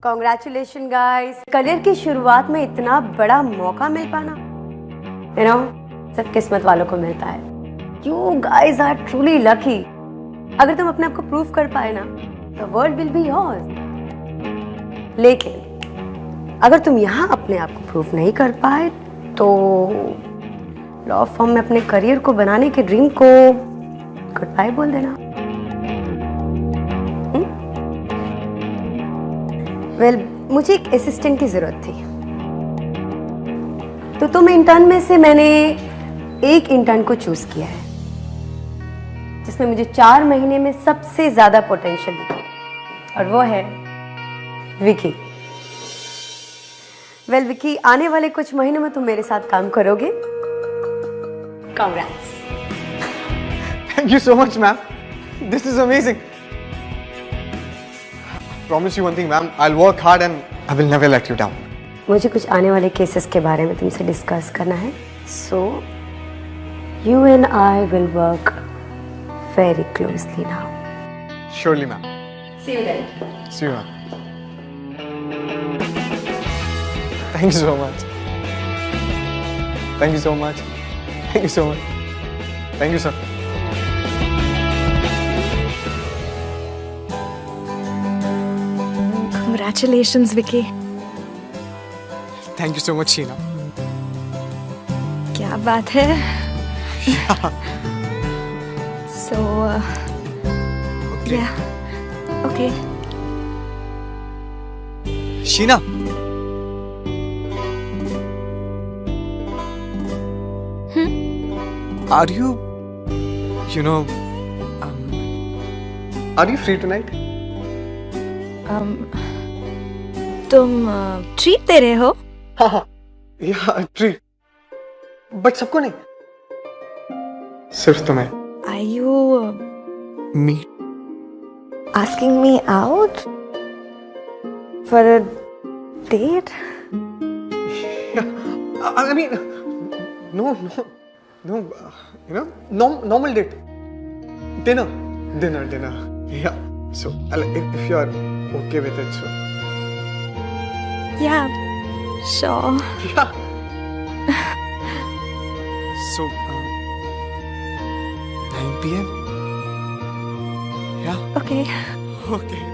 Congratulation guys, career की शुरुआत में इतना बड़ा मौका मिल पाना सिर्फ किस्मत वालों को मिलता है। You guys are truly lucky. अगर तुम अपने आप को प्रूव कर पाए ना, the world will be yours. लेकिन अगर तुम यहाँ अपने आप को प्रूव नहीं कर पाए तो लॉ फॉर्म में अपने करियर को बनाने के ड्रीम को गुड बाय बोल देना। मुझे एक असिस्टेंट की जरूरत थी, तो तुम इंटर्न में से मैंने एक इंटर्न को चूज किया है जिसमें मुझे 4 महीने में सबसे ज्यादा पोटेंशियल दिखा, और वो है विकी। विकी, आने वाले कुछ महीनों में तुम मेरे साथ काम करोगे। Congrats. Thank you so much, ma'am. This is amazing. Promise you one thing, ma'am. I'll work hard and I will never let you down. मुझे कुछ आने वाले केसेस के बारे में तुमसे डिस्कस करना है, so you and I will work very closely now. Surely, ma'am. See you then. See you, ma'am. Thank you so much. Thank you so much. Thank you so much. Thank you, sir. Congratulations, Vicky. Thank you so much, Sheena. क्या बात है? So, Okay. yeah, okay. Sheena. Are you are you free tonight? तुम treat दे रहे हो? हाँ, yeah, treat. But सबको नहीं, सिर्फ तुम्हें। Are you Me? asking me out for a date? I mean, no, normal date. Dinner. Yeah. So, if you are okay with it, so. Yeah, sure. Yeah. So, 9 p.m. Yeah. Okay. Okay.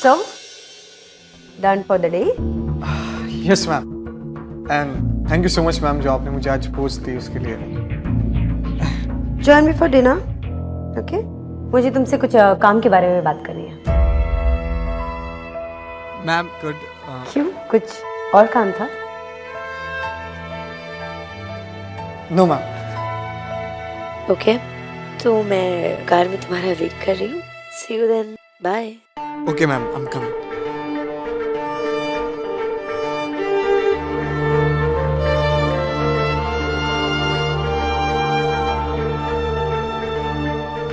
So, done for the day? Yes, ma'am. And thank you so much, ma'am, जो आपने मुझे आज post दी उसके लिए। Join me for dinner, okay? मुझे तुमसे कुछ काम के बारे में बात करनी है। Ma'am, good. क्यों, कुछ और काम था? No ma'am. ओके, तो मैं कार में तुम्हारा वेट कर रही हूँ। See you then. Bye. Okay, ma'am, I'm coming.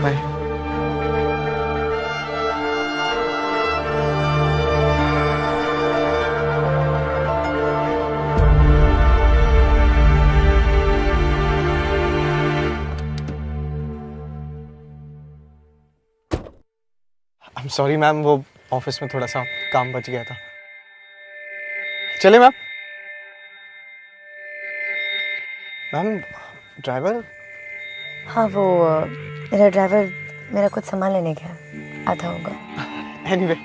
Bye. I'm sorry, ma'am, वो ऑफिस में थोड़ा सा काम बच गया था। चले मैम। Ma'am, driver? हाँ वो मेरा ड्राइवर मेरा कुछ सामान लेने गया, आता होगा। Anyway,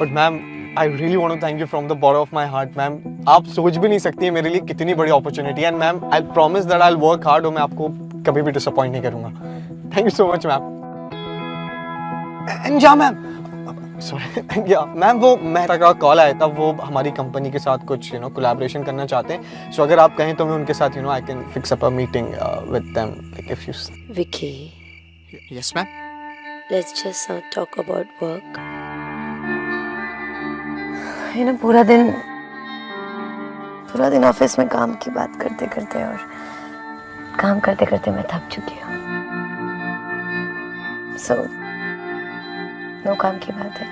but ma'am, I really want to thank you from the bottom of my heart, ma'am. आप सोच भी नहीं सकती है मेरे लिए कितनी बड़ी अपॉर्चुनिटी है, and ma'am, I promise that I'll work hard और मैं आपको कभी भी डिसअपॉइंट नहीं करूँगा। Thank you so much, ma'am. And या मैम, सॉरी, या मैम, वो मेहता का कॉल आया था, वो हमारी कंपनी के साथ कुछ कोलैबोरेशन करना चाहते हैं। सो अगर आप कहें तो मैं उनके साथ I can fix up a meeting with them, like if you. Vicky, yes ma'am. Let's just not talk about work. ये ना पूरा दिन ऑफिस में काम की बात करते करते और काम करते करते मैं थक चुकी हूँ। सो नो काम की बात है।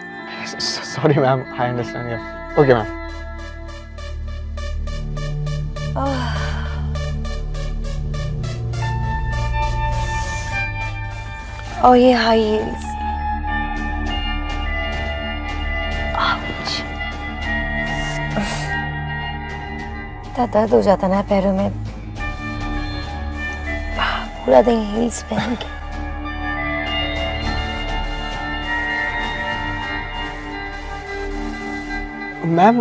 Sorry ma'am, I understand you. Okay ma'am. और ये हाई हील्स, इतना दर्द हो जाता ना पैरों में पूरा दिन हील्स पहन के। मैम,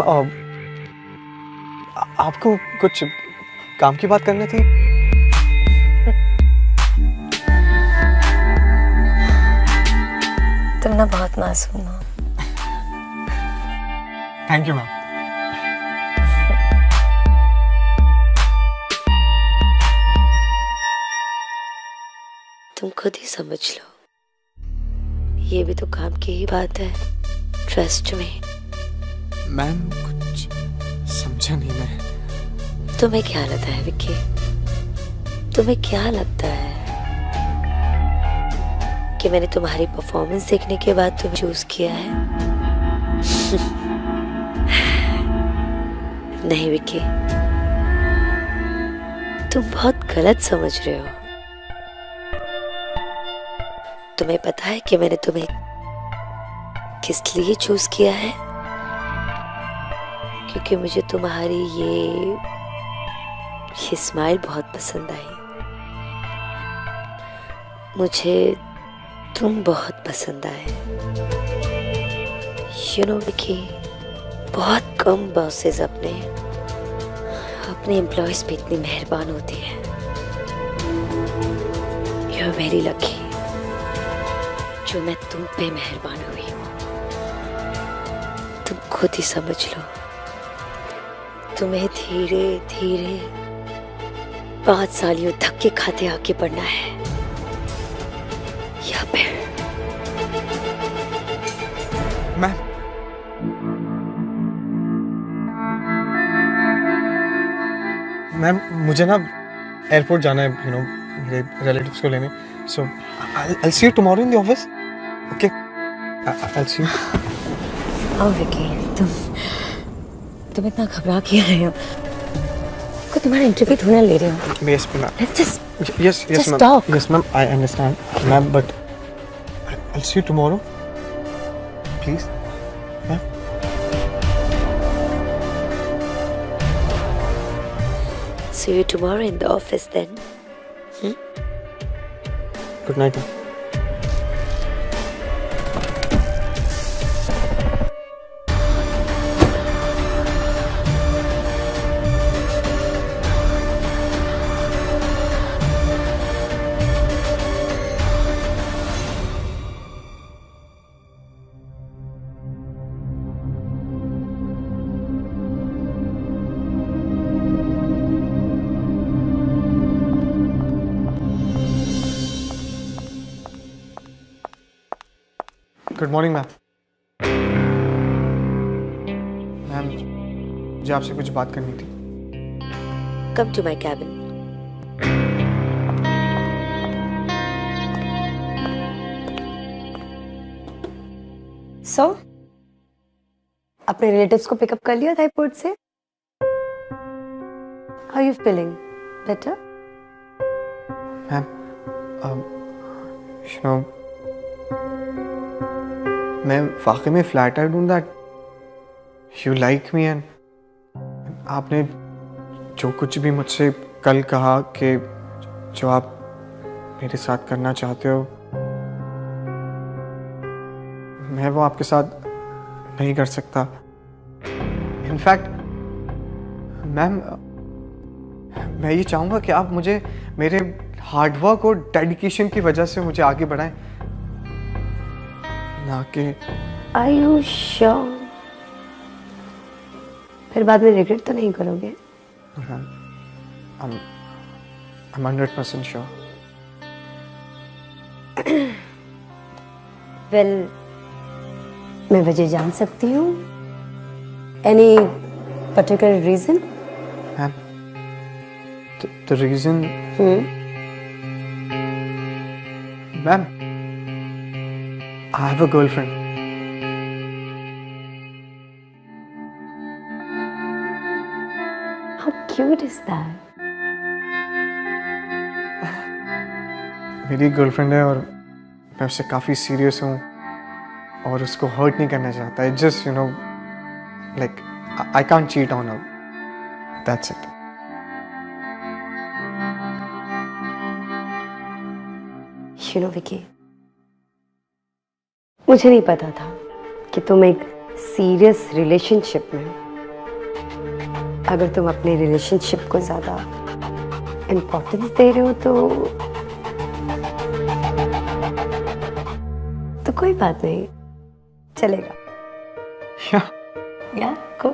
आपको कुछ काम की बात करनी थी? तुम ना बहुत मासूम हो। Thank you ma'am. तुम खुद ही समझ लो, ये भी तो काम की ही बात है। ट्रस्ट में। मैम, कुछ समझा नहीं मैं। तुम्हें क्या लगता है विक्की, तुम्हें क्या लगता है कि मैंने तुम्हारी परफॉर्मेंस देखने के बाद तुम्हें चूज किया है? नहीं विक्की, तुम बहुत गलत समझ रहे हो। तुम्हें पता है कि मैंने तुम्हें किस लिए चूज किया है? क्योंकि मुझे तुम्हारी ये स्माइल बहुत पसंद आई। मुझे तुम बहुत पसंद आए। यू नो विकी, बहुत कम बॉसेस अपने एम्प्लॉयज पे इतनी मेहरबान होती है। यू आर वेरी लकी जो मैं तुम पे मेहरबान हुई हूँ। तुम खुद ही समझ लो, तुम्हें धीरे धीरे 5 साल यूं धक्के खाते आगे बढ़ना है, या फिर मैम, मुझे ना एयरपोर्ट जाना है, मेरे रिलेटिव्स को लेने। सो I'll see you tomorrow in the office. Okay, I'll see you. आओ विकी, तुम इतना घबरा क्यों रहे हो? को तुम्हारा इंटरव्यू थोड़ा ले रहे हो। Yes, ma'am. Let's just Yes, just ma'am. talk. Yes, ma'am. I understand, ma'am. But I'll see you tomorrow. Please, ma'am. see you tomorrow in the office then. Good night, ma'am. Good morning, ma'am. मुझे आपसे कुछ बात करनी थी। Come to my cabin. So अपने relatives को pick up कर लिया था एयरपोर्ट से? How you feeling? Better? Ma'am, you know, मैं वाकई में फ्लैटर्ड हूँ that you like me and आपने जो कुछ भी मुझसे कल कहा कि जो आप मेरे साथ करना चाहते हो मैं वो आपके साथ नहीं कर सकता। इनफैक्ट मैम, मैं ये चाहूँगा कि आप मुझे मेरे हार्डवर्क और डेडिकेशन की वजह से मुझे आगे बढ़ाएं, ना कि Are you sure? फिर बाद में रिग्रेट तो नहीं करोगे? I'm 100% sure. Well, मैं वजह जान सकती हूँ? Any particular reason? Ma'am, the reason, ma'am, I have a girlfriend. How cute is that? मेरी गर्लफ्रेंड है और मैं उससे काफ़ी सीरियस हूँ और उसको हर्ट नहीं करना चाहता। It just, you know, like I can't cheat on her. That's it. You know, Vicky, मुझे नहीं पता था कि तुम एक सीरियस रिलेशनशिप में हो। अगर तुम अपने रिलेशनशिप को ज्यादा इम्पोर्टेंस दे रहे हो तो कोई बात नहीं, चलेगा। Yeah, या को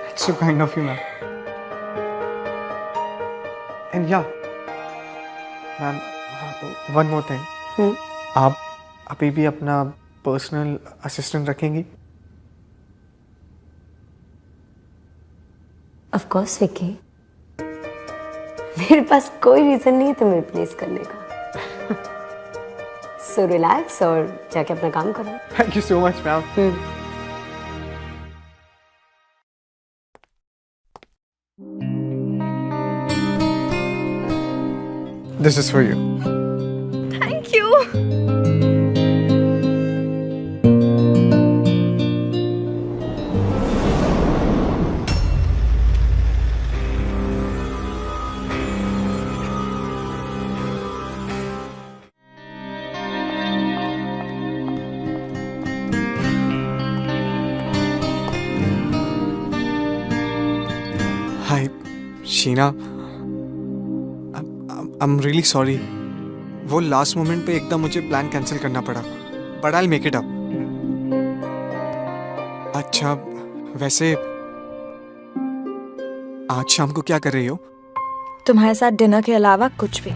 it's so kind of you, ma'am. And yeah, ma'am, one more thing. आप अभी भी अपना पर्सनल असिस्टेंट रखेंगी? ऑफ कोर्स विकी, मेरे पास कोई रीजन नहीं है तुम्हें रिप्लेस करने का। सो रिलैक्स और जाके अपना काम करो। Thank you so much, ma'am. This is for you. Thank you. Hi, Sheena. I'm really sorry. वो लास्ट मोमेंट पे एकदम मुझे प्लान कैंसिल करना पड़ा, but I'll make it up. अच्छा, वैसे आज शाम को क्या कर रही हो? तुम्हारे साथ डिनर के अलावा कुछ भी।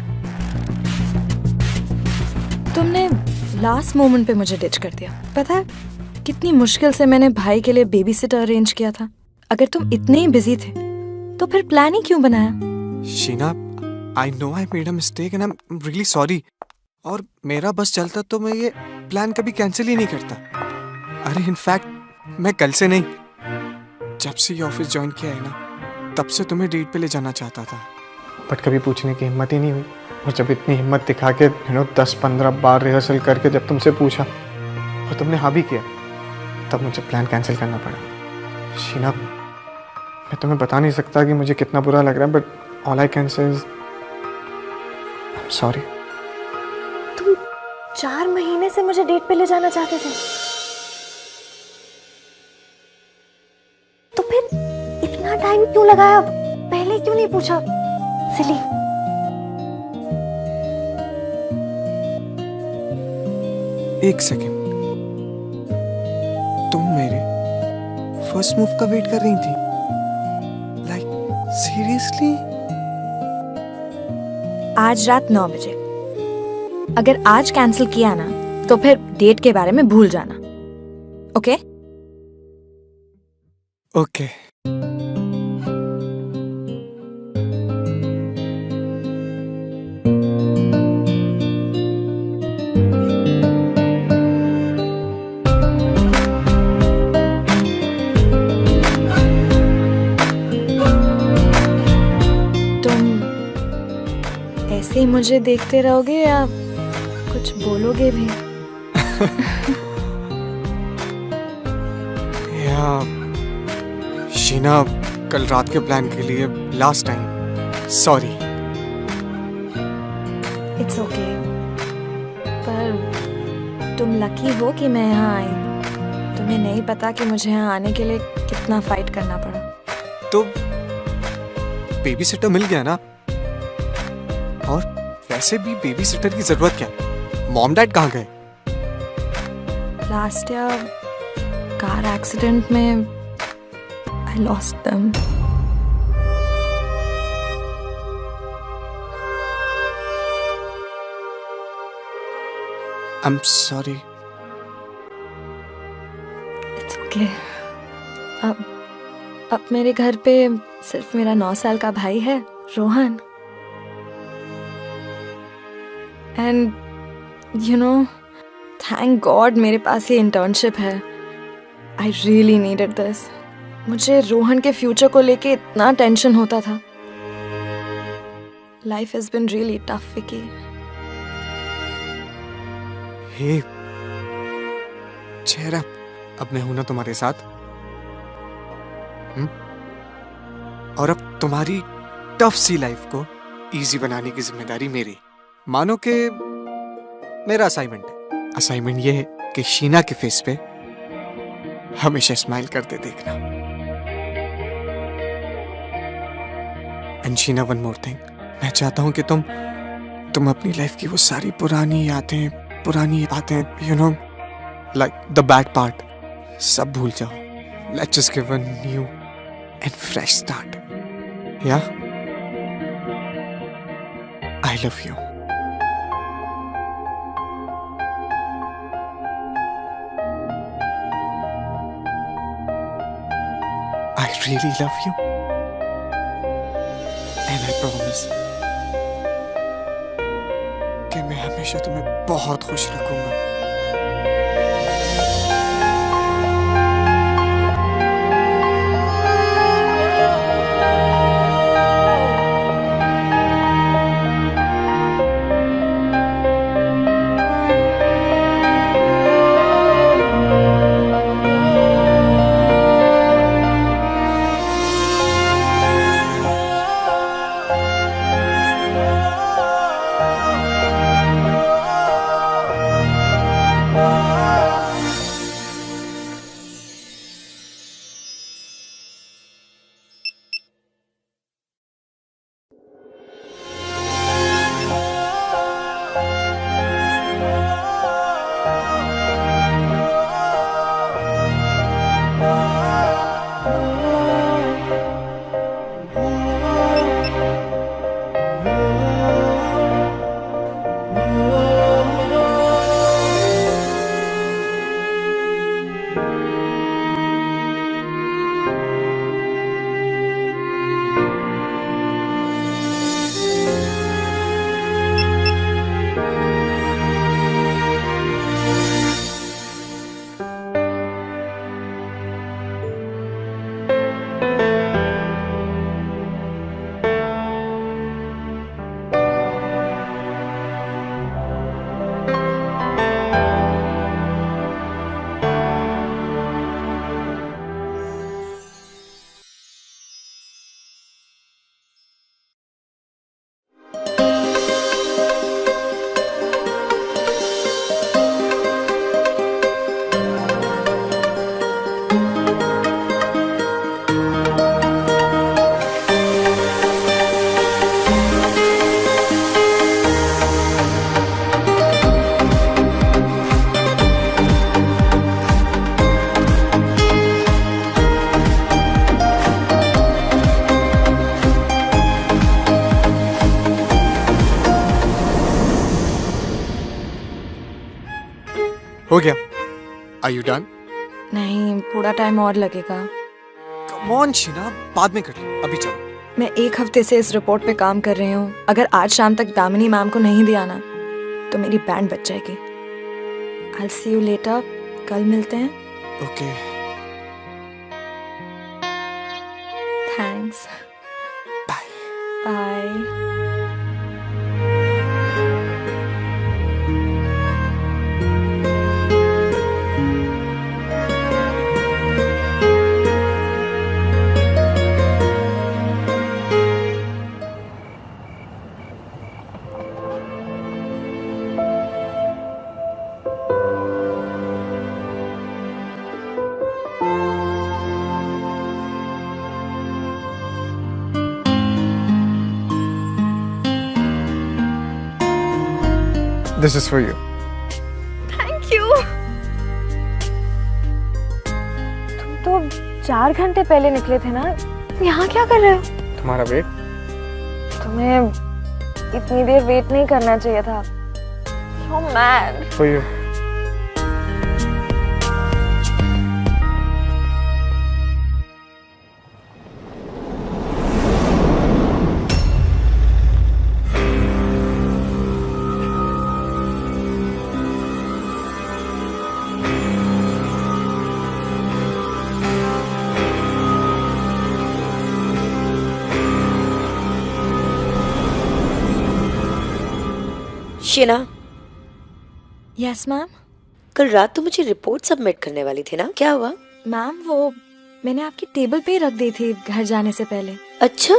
तुमने लास्ट मोमेंट पे मुझे डिच कर दिया। पता है कितनी मुश्किल से मैंने भाई के लिए बेबी सिटर अरेंज किया था। अगर तुम इतने ही बिजी थे तो फिर प्लान ही क्यों बनाया? Sheena, I know I made a mistake and I'm really sorry. और मेरा बस चलता तो मैं ये प्लान कभी कैंसिल ही नहीं करता। अरे इनफैक्ट मैं कल से नहीं, जब से ये ऑफिस ज्वाइन किया है ना, तब से तुम्हें डेट पे ले जाना चाहता था, बट कभी पूछने की हिम्मत ही नहीं हुई। और जब इतनी हिम्मत दिखा के 10-15 बार रिहर्सल करके जब तुमसे पूछा और तुमने हाँ भी किया, तब मुझे प्लान कैंसिल करना पड़ा। शीना, मैं तुम्हें बता नहीं सकता कि मुझे कितना बुरा लग रहा है, but all I can say is I am sorry. तुम 4 महीने से मुझे डेट पे ले जाना चाहते थे, तो फिर इतना टाइम क्यों लगाया? पहले क्यों नहीं पूछा? सिली। एक सेकेंड, तुम मेरे फर्स्ट मूव का वेट कर रही थी? Like seriously? आज रात 9 बजे। अगर आज कैंसिल किया ना तो फिर डेट के बारे में भूल जाना, ओके? ओके। तुम ऐसे ही मुझे देखते रहोगे या कुछ बोलोगे भी? या शीना, कल रात के प्लान के लिए last time sorry. It's okay. पर तुम लकी हो कि मैं यहाँ आई। तुम्हें नहीं पता कि मुझे यहाँ आने के लिए कितना फाइट करना पड़ा। तो बेबी सिटर मिल गया ना, और वैसे भी बेबी सिटर की जरूरत क्या है? मॉम डैड कहाँ गए? लास्ट ईयर कार एक्सीडेंट में I lost them. I'm sorry. It's okay. अब मेरे घर पे सिर्फ मेरा 9 साल का भाई है, Rohan. And you know, thank God मेरे पास ये इंटर्नशिप है। I really needed this. मुझे रोहन के फ्यूचर को लेके इतना टेंशन होता था। Life has been really tough, Vicky. हे चेहरा, अब मैं हूं ना तुम्हारे साथ। और अब तुम्हारी टफ सी लाइफ को इजी बनाने की जिम्मेदारी मेरी। मानो कि मेरा असाइनमेंट है। असाइनमेंट ये है कि शीना के फेस पे हमेशा स्माइल करते देखना। And Sheena, one more thing, मैं चाहता हूं कि तुम अपनी लाइफ की वो सारी पुरानी बातें, you know, like the bad part, सब भूल जाओ। Let's just give a new and fresh start. या I love you. I really love you, and I promise कि मैं हमेशा तुम्हें बहुत खुश रखूंगा। हो गया? Are you done? नहीं, थोड़ा टाइम और लगेगा। कम ऑन शीना, बाद में कर लो, अभी चलो। मैं 1 हफ्ते से इस रिपोर्ट पे काम कर रही हूँ। अगर आज शाम तक दामिनी मैम को नहीं दिया ना तो मेरी बैंड बच जाएगी। I'll see you later. कल मिलते हैं। Okay. Thanks. Bye. Bye. This is for you. Thank you. तुम तो 4 घंटे पहले निकले थे ना? यहाँ क्या कर रहे हो? तुम्हारा वेट। तुम्हें इतनी देर वेट नहीं करना चाहिए था। You're mad. For you. Sheena, Yes, ma'am. कल रात तो मुझे रिपोर्ट सबमिट करने वाली थी ना, क्या हुआ? मैम वो मैंने आपकी टेबल पे ही रख दी थी घर जाने से पहले। अच्छा,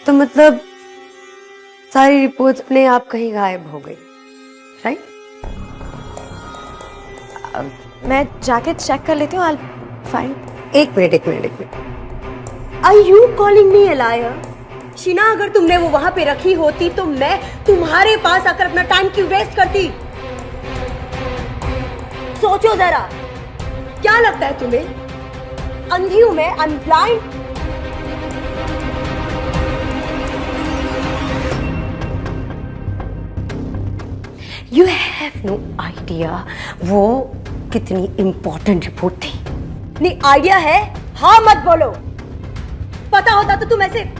तो मतलब सारी रिपोर्ट्स अपने आप कहीं गायब हो गई, राइट? मैं जाके चेक कर लेती हूँ। I'll find. एक minute. Are you calling me a liar? Sheena, अगर तुमने वो वहां पे रखी होती तो मैं तुम्हारे पास आकर अपना टाइम क्यों वेस्ट करती? सोचो जरा, क्या लगता है तुम्हें? अंधी हूं मैं, I'm blind? You have no idea वो कितनी इंपॉर्टेंट रिपोर्ट थी। नहीं आइडिया है? हाँ मत बोलो। पता होता तो तुम ऐसे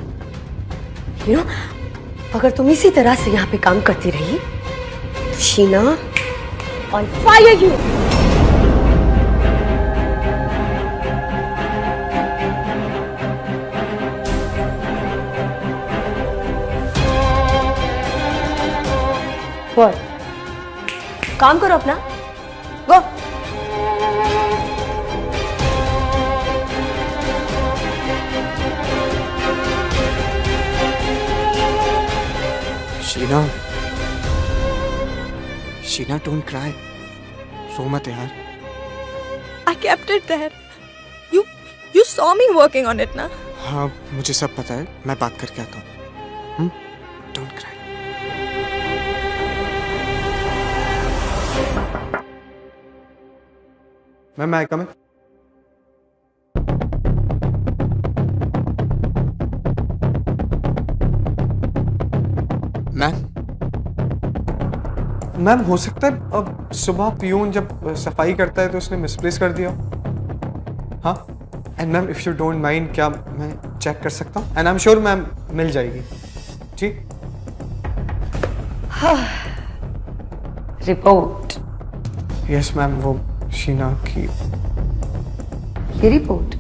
You know, अगर तुम इसी तरह से यहाँ पे काम करती रही तो Sheena, I'll fire you. What? काम करो अपना, गो। Sheena, don't cry. रो मत यार। I kept it there. You saw me working on it ना? हाँ, मुझे सब पता है, मैं बात करके आता हूँ। Don't cry. Ma'am, I come in? Ma'am, हो सकता है अब सुबह पियून जब सफाई करता है तो उसने मिसप्लेस कर दिया। हाँ, and ma'am if you don't mind, क्या मैं चेक कर सकता हूँ? And I am sure ma'am मिल जाएगी। जी। रिपोर्ट? यस मैम, वो शीना की ये रिपोर्ट?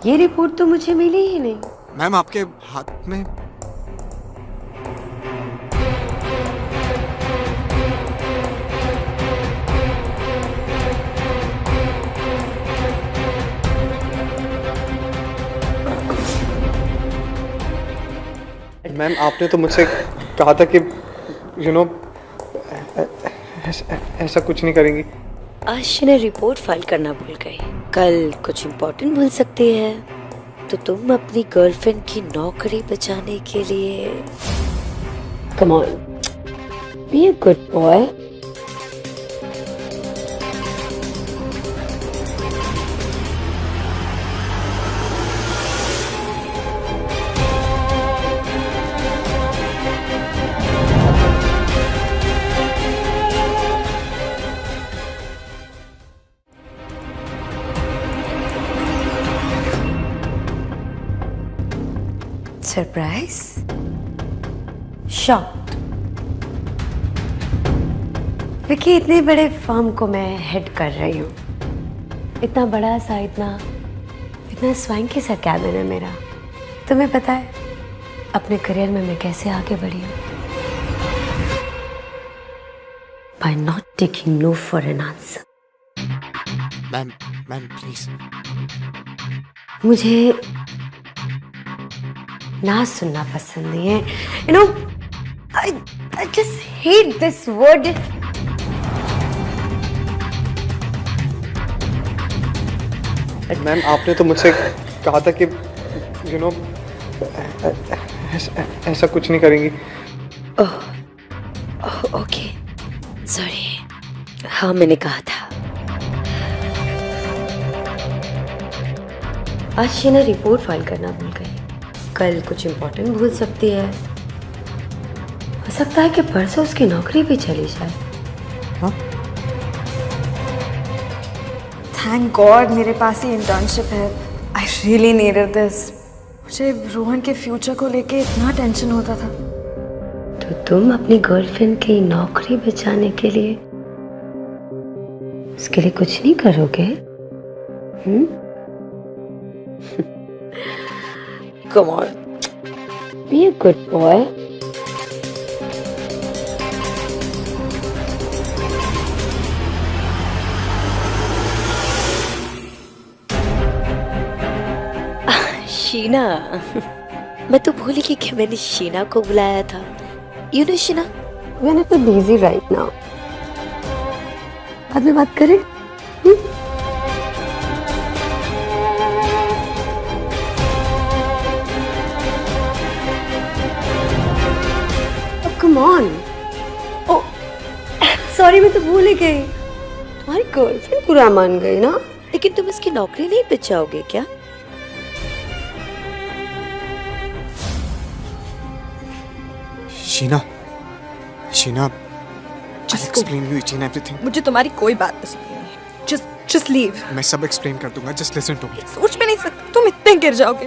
ये रिपोर्ट तो मुझे मिली ही नहीं। मैम, आपके हाथ में मैम, आपने तो मुझसे कहा था कि ऐसा कुछ नहीं करेंगी। आज शीना रिपोर्ट फाइल करना भूल गई, कल कुछ इम्पोर्टेंट भूल सकती है, तो तुम अपनी गर्लफ्रेंड की नौकरी बचाने के लिए Come on, be a good boy. Surprise, shocked. Vicky, इतने बड़े फर्म को मैं हेड कर रही हूँ, इतना बड़ा सा, इतना स्वांकी सा कैबिन है मेरा। तुम्हें पता है अपने करियर में मैं कैसे आगे बढ़ी हूँ? By not taking no for an answer. Ma'am please. मुझे ना सुनना पसंद नहीं है। You know, I just hate this word. Ma'am आपने तो मुझसे कहा था कि यू नो ऐसा कुछ नहीं करेंगी। Okay, sorry. हाँ, मैंने कहा था। आज शीना रिपोर्ट फाइल करना भूल गई। कल कुछ इम्पोर्टेंट भूल सकती है। हो सकता है कि परसों उसकी नौकरी भी चली जाए। हाँ? थैंक गॉड मेरे पास ही इंटर्नशिप है। I really needed this. मुझे रोहन के फ्यूचर को लेके इतना टेंशन होता था। तो तुम अपनी गर्लफ्रेंड की नौकरी बचाने के लिए उसके लिए कुछ नहीं करोगे? Come on, be a good boy. Sheena. मैं तो भूल गई कि मैंने शीना को बुलाया था। यू नो शीना, मैंने तो बिजी राइट नाउ। बाद में बात करें? Come on. ओ सॉरी, मैं तो भूल ही गई। तुम्हारी गर्लफ्रेंड बुरा मान गई ना? लेकिन तुम इसकी नौकरी नहीं बचाओगे क्या? Sheena, just explain you each and everything. मुझे तुम्हारी कोई बात पसंद नहीं है। Just leave. मैं सब एक्सप्लेन कर दूंगा, just listen to me. सोच भी नहीं सकती तुम इतने गिर जाओगे।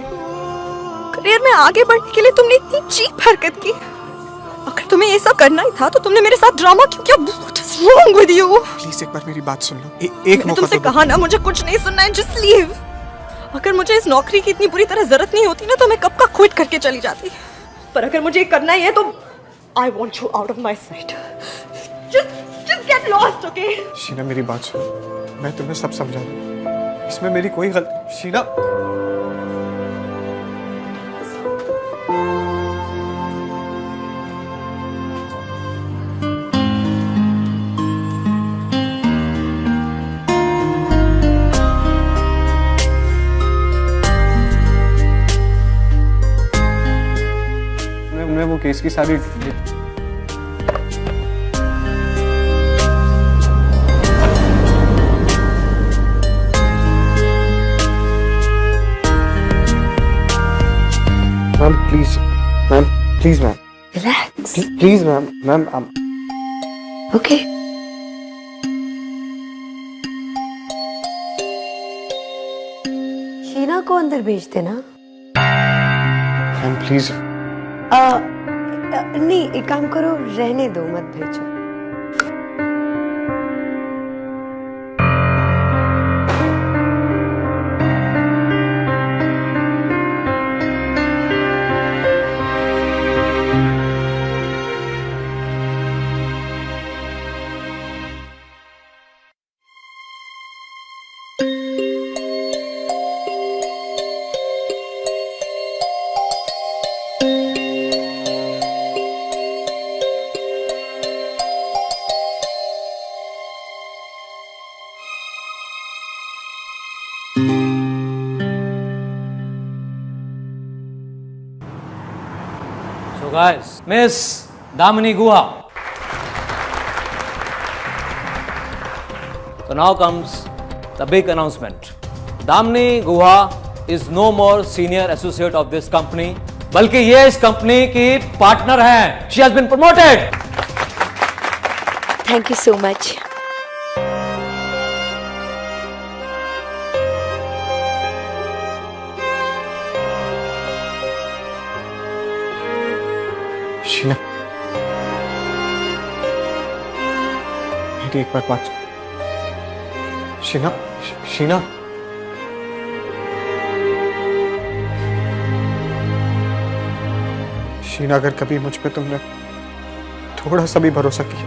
करियर में आगे बढ़ने के लिए तुमने इतनी चीप हरकत की। अगर तुम्हें ये सब करना ही था तो तुमने मेरे साथ ड्रामा क्यों किया? What is wrong with you? Please एक बार मेरी बात सुन लो। एक मैंने मौका तुमसे तो दो। कहा ना, मुझे कुछ नहीं सुनना है। Just leave. अगर मुझे इस नौकरी की इतनी बुरी तरह जरूरत नहीं होती ना तो मैं कब का क्विट करके चली जाती। पर अगर मुझे ये करना ही है तो I want you out of my sight. Just get lost, okay? Sheena मेरी बात सुनो, मैं तुम्हें सब समझा दूँ। इसमें मेरी कोई गलती। शीना, मैं वो केस की सारी please ma'am relax. Please ma'am okay. Sheena को अंदर भेज देना। Ma'am please. नहीं, एक काम करो, रहने दो, मत भेजो। So guys, Miss Damini Guha. So now comes the big announcement. Damini Guha is no more senior associate of this company, बल्कि ये इस कंपनी की पार्टनर है. She has been promoted. Thank you so much. Sheena, मेरी एक बार बात। शीना, शीना, शीना, अगर कभी मुझ पे तुमने थोड़ा सा भी भरोसा किया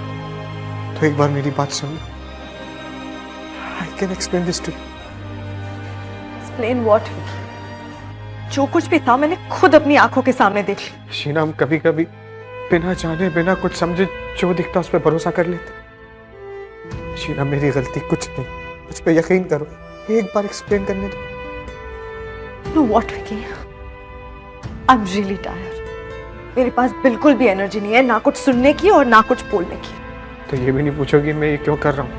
तो एक बार मेरी बात सुन। I can explain this to. Explain what? जो कुछ भी था मैंने खुद अपनी आंखों के सामने देख लिया। शीना, हम कभी कभी बिना जाने बिना कुछ समझे जो दिखता उस पर भरोसा कर लेते। शीना, मेरी गलती कुछ नहीं, मुझ पे यकीन करो, एक बार एक्सप्लेन करने दो। Know what Vicky, I am really tired. मेरे पास बिल्कुल भी एनर्जी नहीं है, ना कुछ सुनने की और ना कुछ बोलने की। तो ये भी नहीं पूछोगी मैं ये क्यों कर रहा हूँ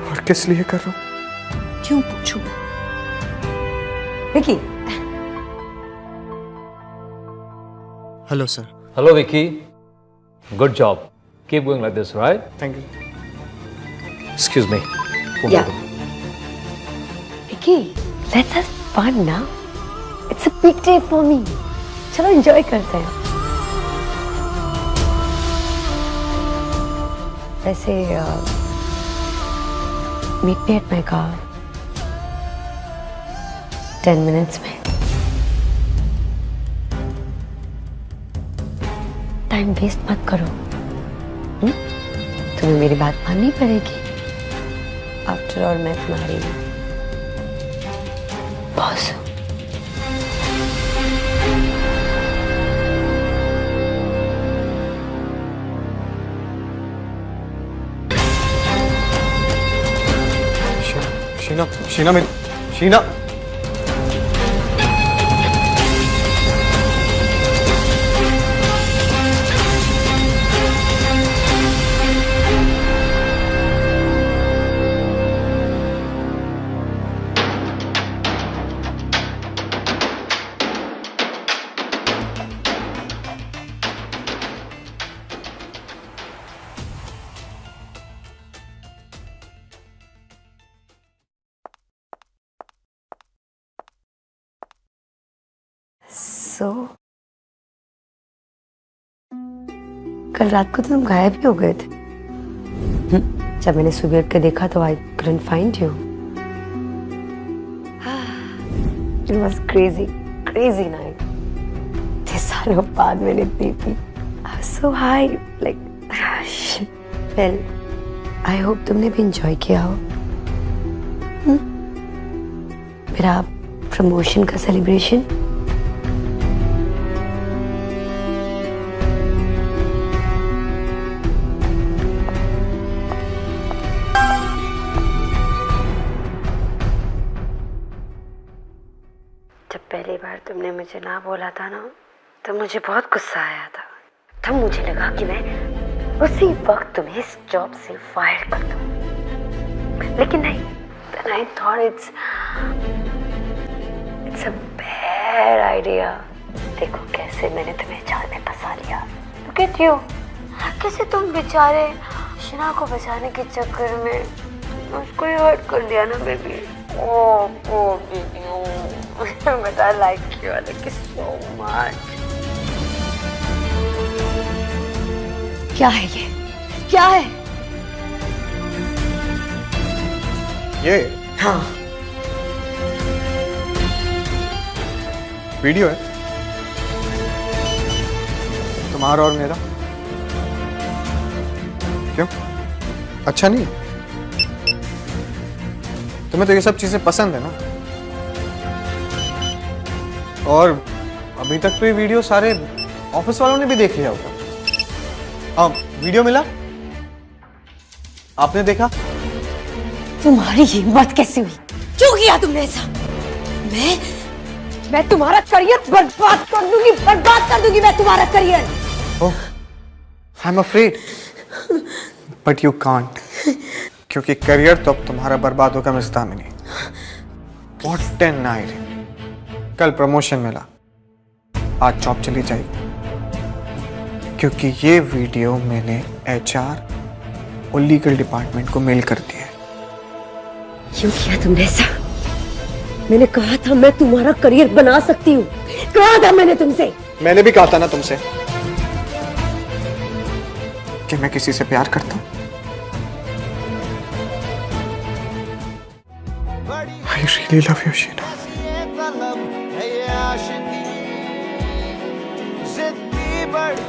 और किस लिए कर रहा हूँ? क्यों पूछूं? Vicky, hello sir. Hello, Vicky. Good job. Keep going like this, right? Thank you. Excuse me. Yeah. Vicky, let's have fun now. It's a big day for me. चलो enjoy करते हैं। वैसे meet me at my car 10 minutes में। Time waste मत करो। तुम्हें मेरी बात माननी पड़ेगी। आफ्टर ऑल मैं तुम्हारी बॉस हूँ। शीना, शीना, मेरी शीना। So, कल रात को तो तुम गायब ही हो गए थे। जब मैंने सुबह उठ के देखा तो I couldn't find you. It was crazy, crazy night. 3 सालों बाद मैंने देखी। I was so high, like, well, I hope तुमने भी enjoy किया हो। मेरा प्रमोशन का सेलिब्रेशन। जब पहली बार तुमने मुझे ना बोला था ना, तो मुझे बहुत गुस्सा आया था। तब मुझे लगा कि मैं उसी वक्त तुम्हें इस जॉब से फायर कर दूं। लेकिन नहीं, then I thought it's a bad idea. देखो कैसे मैंने तुम्हें जाल में फंसा लिया। Look at you. कैसे तुम बेचारे शीना को बचाने के चक्कर में उसको ही हर्ट कर दिया ना baby. Oh baby, but I like you. I like you so much. क्या है ये? क्या है? ये हाँ, वीडियो है तुम्हारा और मेरा। क्यों, अच्छा नहीं? तुम्हें तो ये सब चीजें पसंद है ना? और अभी तक तो ये वीडियो सारे ऑफिस वालों ने भी देख लिया होगा। हाँ, वीडियो मिला? आपने देखा? तुम्हारी हिम्मत कैसे हुई? क्यों किया तुमने ऐसा? मैं तुम्हारा करियर बर्बाद कर दूंगी मैं तुम्हारा career. Oh, I'm afraid, but you can't, क्योंकि करियर तो अब तुम्हारा बर्बाद होगा miss Damini. What a night! कल प्रमोशन मिला, आज जॉब चली जाएगी, क्योंकि ये वीडियो मैंने HR और लीगल डिपार्टमेंट को मेल कर दिया है। क्यों किया तुमने ऐसा? मैंने कहा था मैं तुम्हारा करियर बना सकती हूँ। कहा था मैंने तुमसे। मैंने भी कहा था ना तुमसे कि मैं किसी से प्यार करता हूँ। I really love you, Sheena.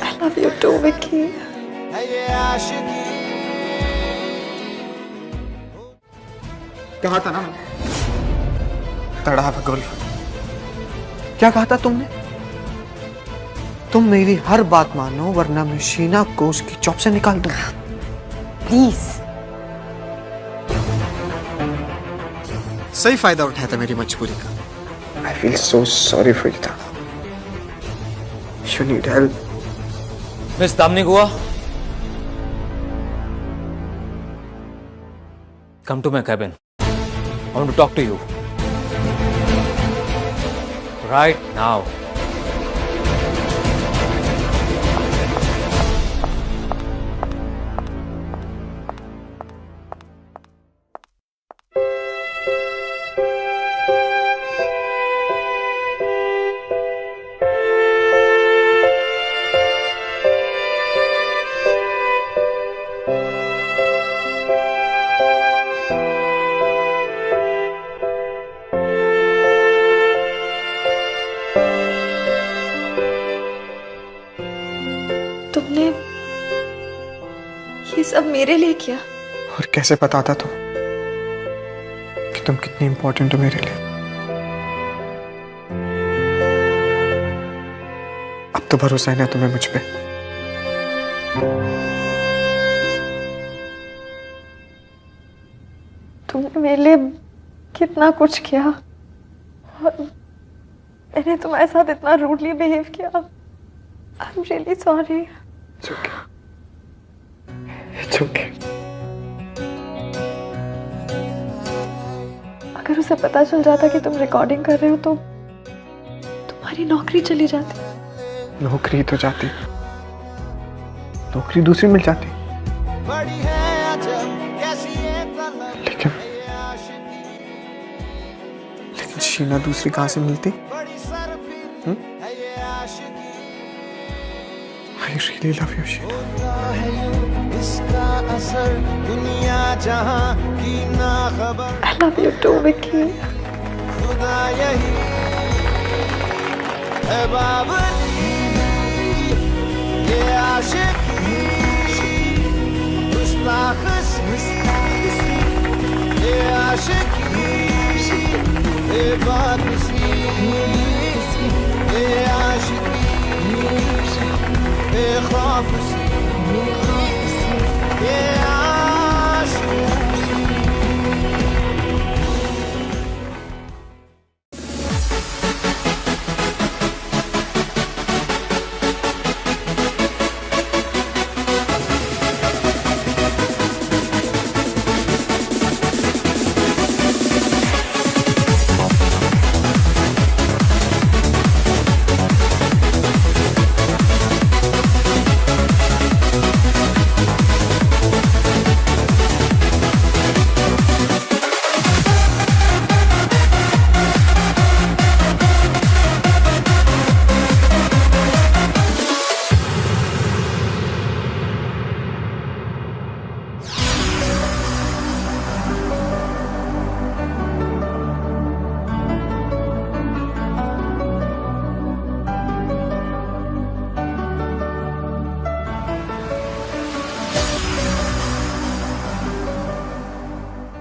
I love you too, Vicky. कहा था ना तड़ा गर्लफ्रेंड। क्या कहा था तुमने? तुम मेरी हर बात मानो वरना मैं शीना को उसकी जॉब से निकाल दूंगा। प्लीज। सही फायदा उठाया था मेरी मजबूरी का। I feel so sorry for you. You need help. Miss Damini Guha, come to my cabin. I want to talk to you. Right now. तुमने ये सब मेरे लिए किया? और कैसे पता था तुम कि तुम कितनी इंपॉर्टेंट हो मेरे लिए? अब तो भरोसा है ना तुम्हें मुझ पे? तुमने मेरे लिए कितना कुछ किया और मैंने तुम्हारे साथ इतना रूडली बिहेव किया। I'm really sorry. It's okay. It's okay. अगर उसे पता चल जाता कि तुम रिकॉर्डिंग कर रहे हो तो तुम्हारी नौकरी चली जाती। नौकरी तो जाती, नौकरी दूसरी मिल जाती, लेकिन शीना दूसरी कहां से मिलती? I really love you, Sheena. इसका असर दुनिया जहां की ना खबर। I love you too, Vicky. खुदा यही है बावली, ये आशिकी गुस्ताख सी, ये आशिकी ये बात सी।